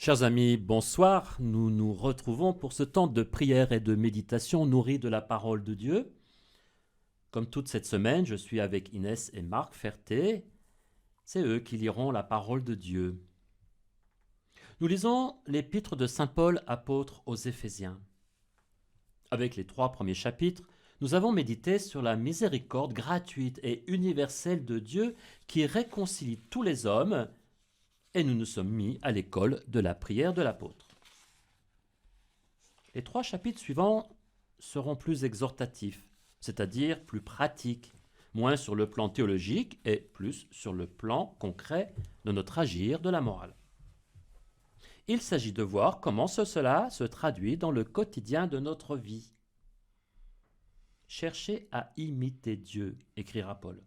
Chers amis, bonsoir. Nous nous retrouvons pour ce temps de prière et de méditation nourri de la parole de Dieu. Comme toute cette semaine, je suis avec Inès et Marc Ferté. C'est eux qui liront la parole de Dieu. Nous lisons l'épître de saint Paul, apôtre aux Éphésiens. Avec les 3 premiers chapitres, nous avons médité sur la miséricorde gratuite et universelle de Dieu qui réconcilie tous les hommes, et nous nous sommes mis à l'école de la prière de l'apôtre. Les 3 chapitres suivants seront plus exhortatifs, c'est-à-dire plus pratiques, moins sur le plan théologique et plus sur le plan concret de notre agir de la morale. Il s'agit de voir comment cela se traduit dans le quotidien de notre vie. Cherchez à imiter Dieu, écrira Paul.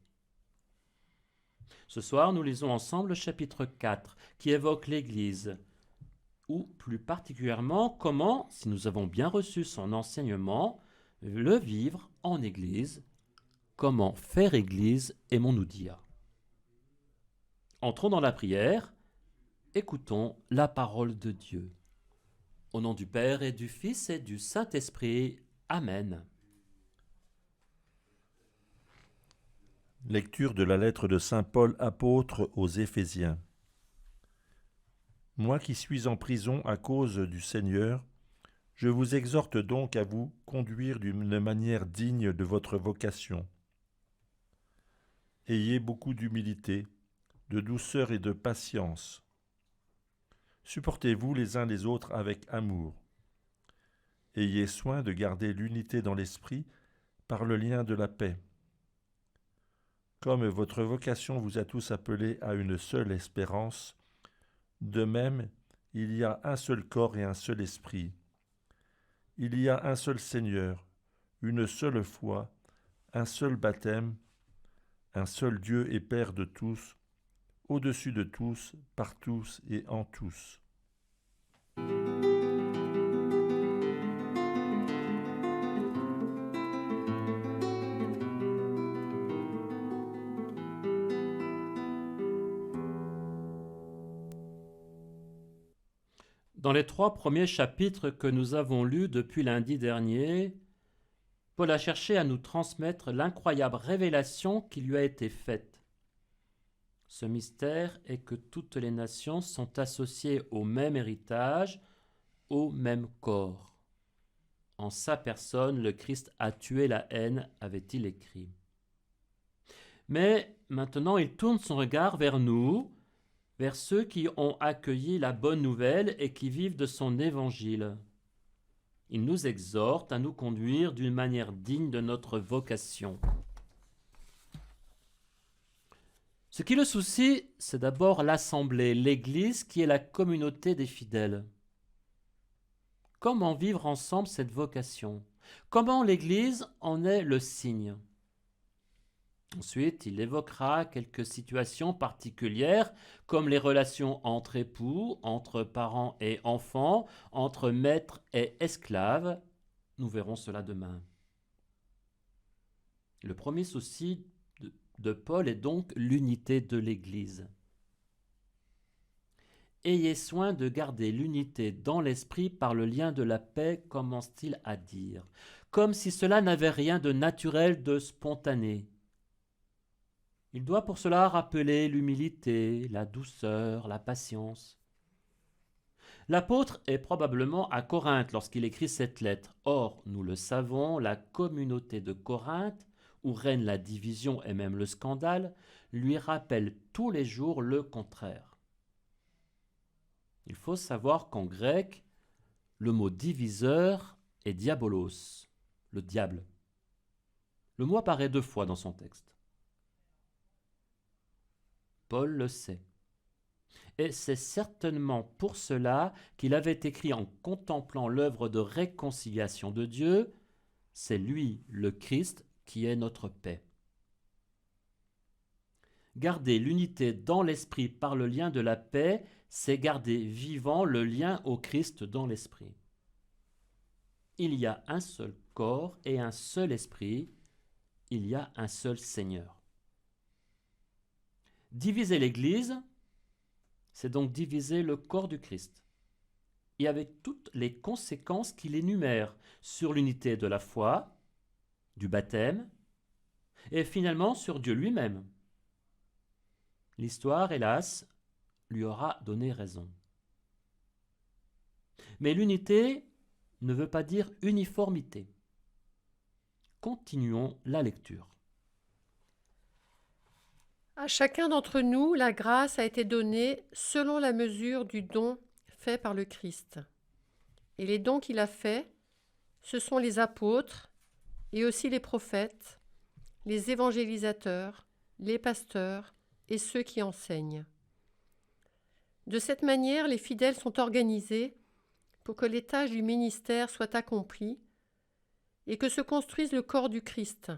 Ce soir, nous lisons ensemble le chapitre 4, qui évoque l'Église, ou plus particulièrement comment, si nous avons bien reçu son enseignement, le vivre en Église, comment faire Église, aimons-nous dire. Entrons dans la prière, écoutons la parole de Dieu. Au nom du Père et du Fils et du Saint-Esprit, Amen. Lecture de la lettre de saint Paul apôtre aux Éphésiens. Moi qui suis en prison à cause du Seigneur, je vous exhorte donc à vous conduire d'une manière digne de votre vocation. Ayez beaucoup d'humilité, de douceur et de patience. Supportez-vous les uns les autres avec amour. Ayez soin de garder l'unité dans l'esprit par le lien de la paix. Comme votre vocation vous a tous appelés à une seule espérance, de même, il y a un seul corps et un seul esprit. Il y a un seul Seigneur, une seule foi, un seul baptême, un seul Dieu et Père de tous, au-dessus de tous, par tous et en tous. Dans les 3 premiers chapitres que nous avons lus depuis lundi dernier, Paul a cherché à nous transmettre l'incroyable révélation qui lui a été faite. Ce mystère est que toutes les nations sont associées au même héritage, au même corps. En sa personne, le Christ a tué la haine, avait-il écrit. Mais maintenant, il tourne son regard vers nous, vers ceux qui ont accueilli la bonne nouvelle et qui vivent de son évangile. Il nous exhorte à nous conduire d'une manière digne de notre vocation. Ce qui le soucie, c'est d'abord l'assemblée, l'Église qui est la communauté des fidèles. Comment vivre ensemble cette vocation? Comment l'Église en est le signe? Ensuite, il évoquera quelques situations particulières, comme les relations entre époux, entre parents et enfants, entre maîtres et esclaves. Nous verrons cela demain. Le premier souci de Paul est donc l'unité de l'Église. Ayez soin de garder l'unité dans l'esprit par le lien de la paix, commence-t-il à dire, comme si cela n'avait rien de naturel, de spontané. Il doit pour cela rappeler l'humilité, la douceur, la patience. L'apôtre est probablement à Corinthe lorsqu'il écrit cette lettre. Or, nous le savons, la communauté de Corinthe, où règne la division et même le scandale, lui rappelle tous les jours le contraire. Il faut savoir qu'en grec, le mot diviseur est diabolos, le diable. Le mot apparaît 2 fois dans son texte. Paul le sait. Et c'est certainement pour cela qu'il avait écrit en contemplant l'œuvre de réconciliation de Dieu, c'est lui, le Christ, qui est notre paix. Garder l'unité dans l'esprit par le lien de la paix, c'est garder vivant le lien au Christ dans l'esprit. Il y a un seul corps et un seul esprit, il y a un seul Seigneur. Diviser l'Église, c'est donc diviser le corps du Christ. et avec toutes les conséquences qu'il énumère sur l'unité de la foi, du baptême, et finalement sur Dieu lui-même. L'histoire, hélas, lui aura donné raison. Mais l'unité ne veut pas dire uniformité. Continuons la lecture. À chacun d'entre nous, la grâce a été donnée selon la mesure du don fait par le Christ. Et les dons qu'il a faits, ce sont les apôtres et aussi les prophètes, les évangélisateurs, les pasteurs et ceux qui enseignent. De cette manière, les fidèles sont organisés pour que les tâches du ministère soient accomplies et que se construise le corps du Christ,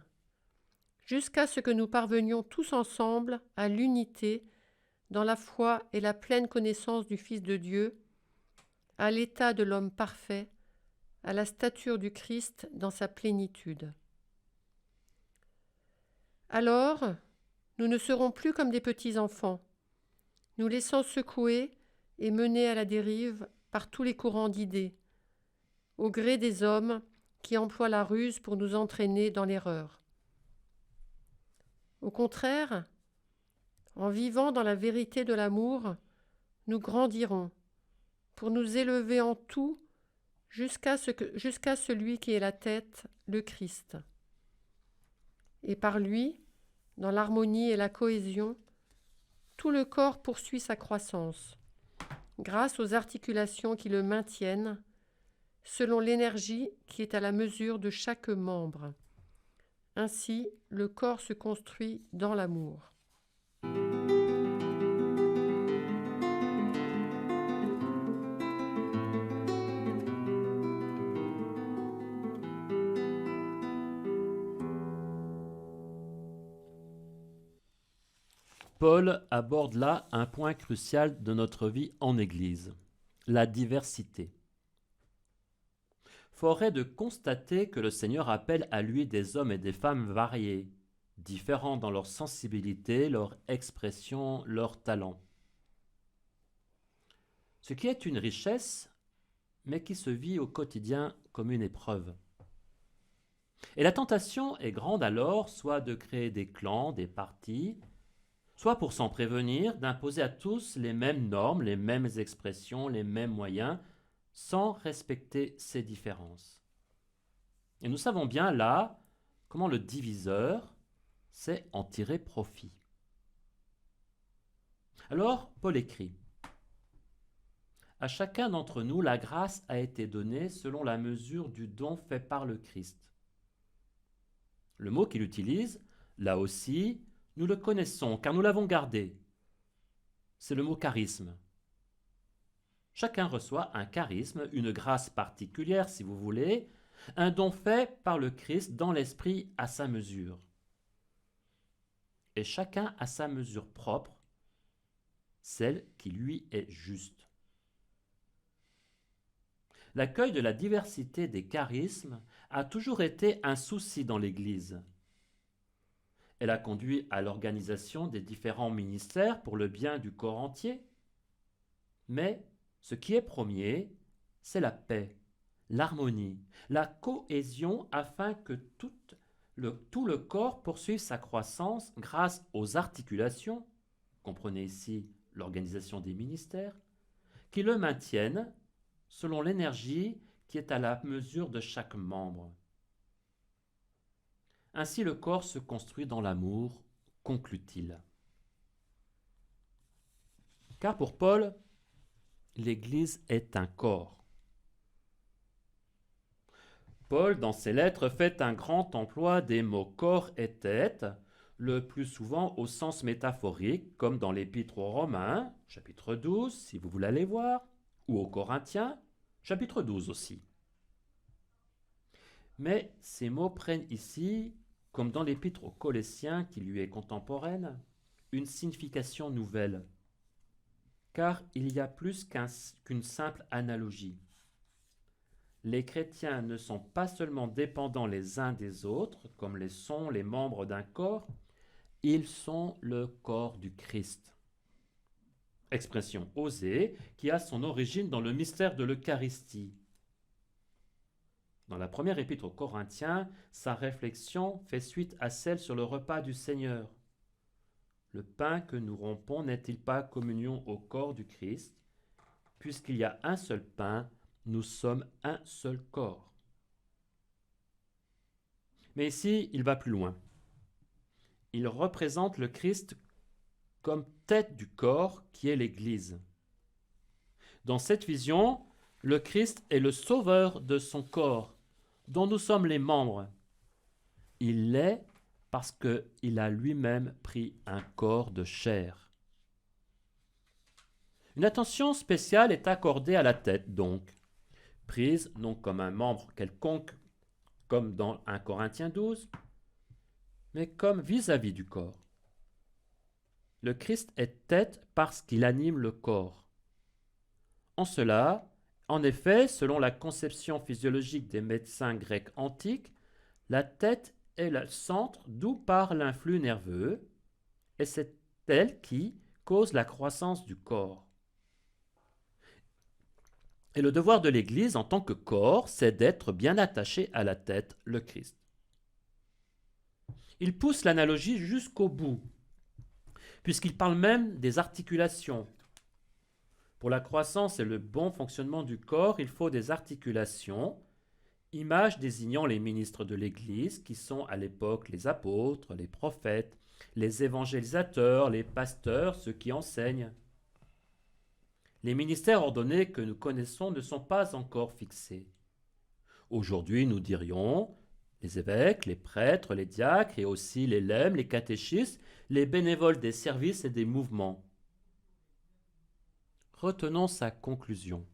jusqu'à ce que nous parvenions tous ensemble à l'unité dans la foi et la pleine connaissance du Fils de Dieu, à l'état de l'homme parfait, à la stature du Christ dans sa plénitude. Alors, nous ne serons plus comme des petits enfants, nous laissant secouer et mener à la dérive par tous les courants d'idées, au gré des hommes qui emploient la ruse pour nous entraîner dans l'erreur. Au contraire, en vivant dans la vérité de l'amour, nous grandirons pour nous élever en tout jusqu'à celui qui est la tête, le Christ. Et par lui, dans l'harmonie et la cohésion, tout le corps poursuit sa croissance, grâce aux articulations qui le maintiennent, selon l'énergie qui est à la mesure de chaque membre. Ainsi, le corps se construit dans l'amour. Paul aborde là un point crucial de notre vie en Église, la diversité. Fort est de constater que le Seigneur appelle à lui des hommes et des femmes variés, différents dans leur sensibilité, leur expression, leur talent. Ce qui est une richesse, mais qui se vit au quotidien comme une épreuve. Et la tentation est grande alors, soit de créer des clans, des partis, soit pour s'en prévenir, d'imposer à tous les mêmes normes, les mêmes expressions, les mêmes moyens, sans respecter ces différences. Et nous savons bien là comment le diviseur sait en tirer profit. Alors, Paul écrit : à chacun d'entre nous, la grâce a été donnée selon la mesure du don fait par le Christ. Le mot qu'il utilise, là aussi, nous le connaissons car nous l'avons gardé. C'est le mot charisme. Chacun reçoit un charisme, une grâce particulière si vous voulez, un don fait par le Christ dans l'esprit à sa mesure. Et chacun a sa mesure propre, celle qui lui est juste. L'accueil de la diversité des charismes a toujours été un souci dans l'Église. Elle a conduit à l'organisation des différents ministères pour le bien du corps entier. Mais ce qui est premier, c'est la paix, l'harmonie, la cohésion afin que tout le corps poursuive sa croissance grâce aux articulations, comprenez ici l'organisation des ministères, qui le maintiennent selon l'énergie qui est à la mesure de chaque membre. Ainsi le corps se construit dans l'amour, conclut-il. Car pour Paul, l'Église est un corps. Paul, dans ses lettres, fait un grand emploi des mots corps et tête, le plus souvent au sens métaphorique, comme dans l'Épître aux Romains, chapitre 12, si vous voulez aller voir, ou aux Corinthiens, chapitre 12 aussi. Mais ces mots prennent ici, comme dans l'Épître aux Colossiens qui lui est contemporaine, une signification nouvelle, car il y a plus qu'une simple analogie. Les chrétiens ne sont pas seulement dépendants les uns des autres, comme les sont les membres d'un corps, ils sont le corps du Christ. expression osée qui a son origine dans le mystère de l'Eucharistie. Dans la première épître aux Corinthiens, sa réflexion fait suite à celle sur le repas du Seigneur. Le pain que nous rompons n'est-il pas communion au corps du Christ? Puisqu'il y a un seul pain, nous sommes un seul corps. Mais ici, il va plus loin. Il représente le Christ comme tête du corps qui est l'Église. Dans cette vision, le Christ est le sauveur de son corps, dont nous sommes les membres. Il l'est parce qu'il a lui-même pris un corps de chair. Une attention spéciale est accordée à la tête, donc, prise non comme un membre quelconque, comme dans 1 Corinthiens 12, mais comme vis-à-vis du corps. Le Christ est tête parce qu'il anime le corps. En cela, en effet, selon la conception physiologique des médecins grecs antiques, la tête est le centre d'où part l'influx nerveux, et c'est elle qui cause la croissance du corps. Et le devoir de l'Église en tant que corps, c'est d'être bien attaché à la tête, le Christ. Il pousse l'analogie jusqu'au bout, puisqu'il parle même des articulations. Pour la croissance et le bon fonctionnement du corps, il faut des articulations, image désignant les ministres de l'Église, qui sont à l'époque les apôtres, les prophètes, les évangélisateurs, les pasteurs, ceux qui enseignent. Les ministères ordonnés que nous connaissons ne sont pas encore fixés. Aujourd'hui, nous dirions les évêques, les prêtres, les diacres et aussi les lèmes, les catéchistes, les bénévoles des services et des mouvements. Retenons sa conclusion.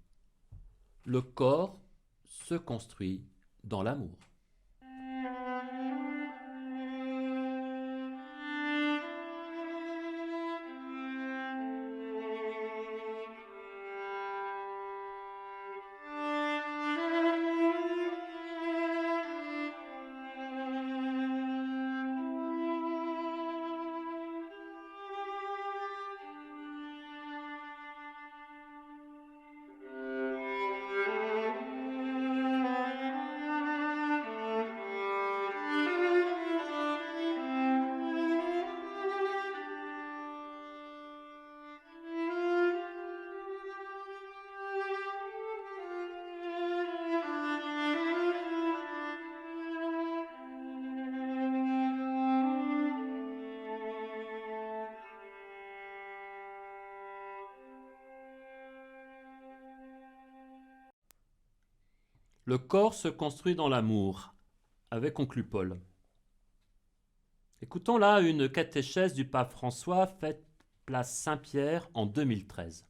Le corps se construit dans l'amour. Le corps se construit dans l'amour, avait conclu Paul. Écoutons là une catéchèse du pape François faite place Saint-Pierre en 2013.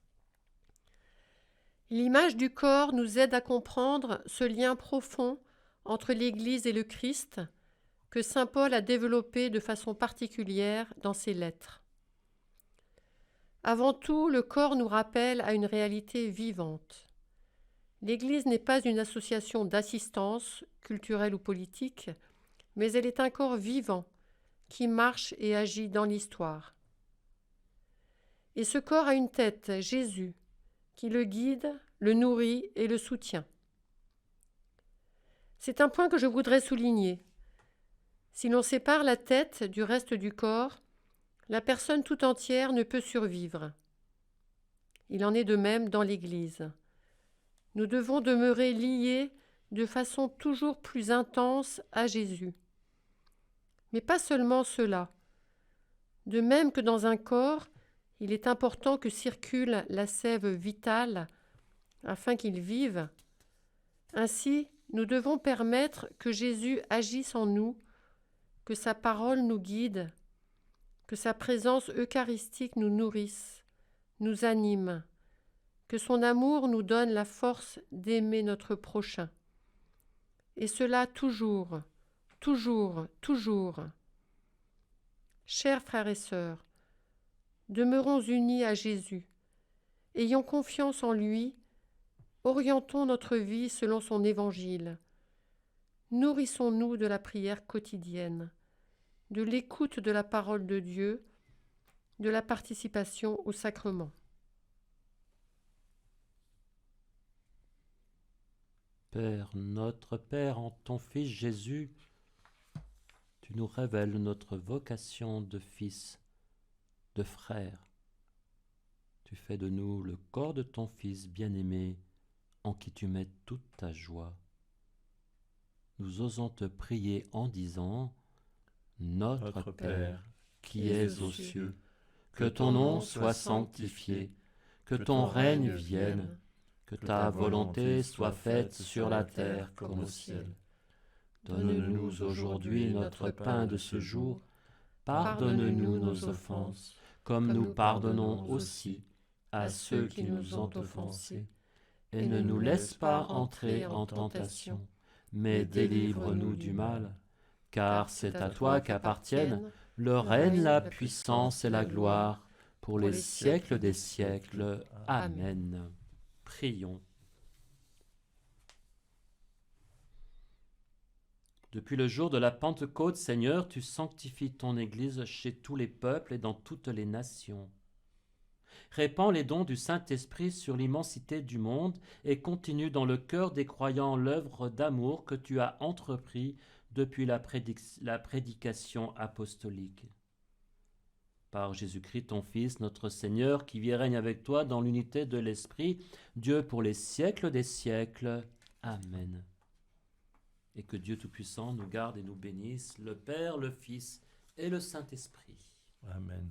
L'image du corps nous aide à comprendre ce lien profond entre l'Église et le Christ que saint Paul a développé de façon particulière dans ses lettres. Avant tout, le corps nous rappelle à une réalité vivante. L'Église n'est pas une association d'assistance, culturelle ou politique, mais elle est un corps vivant qui marche et agit dans l'histoire. Et ce corps a une tête, Jésus, qui le guide, le nourrit et le soutient. C'est un point que je voudrais souligner. Si l'on sépare la tête du reste du corps, la personne tout entière ne peut survivre. Il en est de même dans l'Église. Nous devons demeurer liés de façon toujours plus intense à Jésus. Mais pas seulement cela. De même que dans un corps, il est important que circule la sève vitale afin qu'il vive. Ainsi, nous devons permettre que Jésus agisse en nous, que sa parole nous guide, que sa présence eucharistique nous nourrisse, nous anime, que son amour nous donne la force d'aimer notre prochain. Et cela toujours, toujours, toujours. Chers frères et sœurs, demeurons unis à Jésus, ayons confiance en lui, orientons notre vie selon son évangile. Nourrissons-nous de la prière quotidienne, de l'écoute de la parole de Dieu, de la participation au sacrement. Père, en ton Fils Jésus, tu nous révèles notre vocation de fils, de frère. Tu fais de nous le corps de ton Fils bien-aimé, en qui tu mets toute ta joie. Nous osons te prier en disant, Notre Père, qui es aux cieux, que ton nom soit sanctifié, que ton règne vienne, que ta volonté soit faite sur la terre comme au ciel. Donne-nous aujourd'hui notre pain de ce jour. Pardonne-nous nos offenses, comme nous pardonnons aussi à ceux qui nous ont offensés. Et ne nous laisse pas entrer en tentation, mais délivre-nous du mal. Car c'est à toi qu'appartiennent le règne, la puissance et la gloire, pour les siècles des siècles. Amen. Prions. Depuis le jour de la Pentecôte, Seigneur, tu sanctifies ton Église chez tous les peuples et dans toutes les nations. Répands les dons du Saint-Esprit sur l'immensité du monde et continue dans le cœur des croyants l'œuvre d'amour que tu as entrepris depuis la prédication apostolique. Par Jésus-Christ, ton Fils, notre Seigneur, qui vit et règne avec toi dans l'unité de l'Esprit, Dieu pour les siècles des siècles. Amen. Et que Dieu Tout-Puissant nous garde et nous bénisse, le Père, le Fils et le Saint-Esprit. Amen.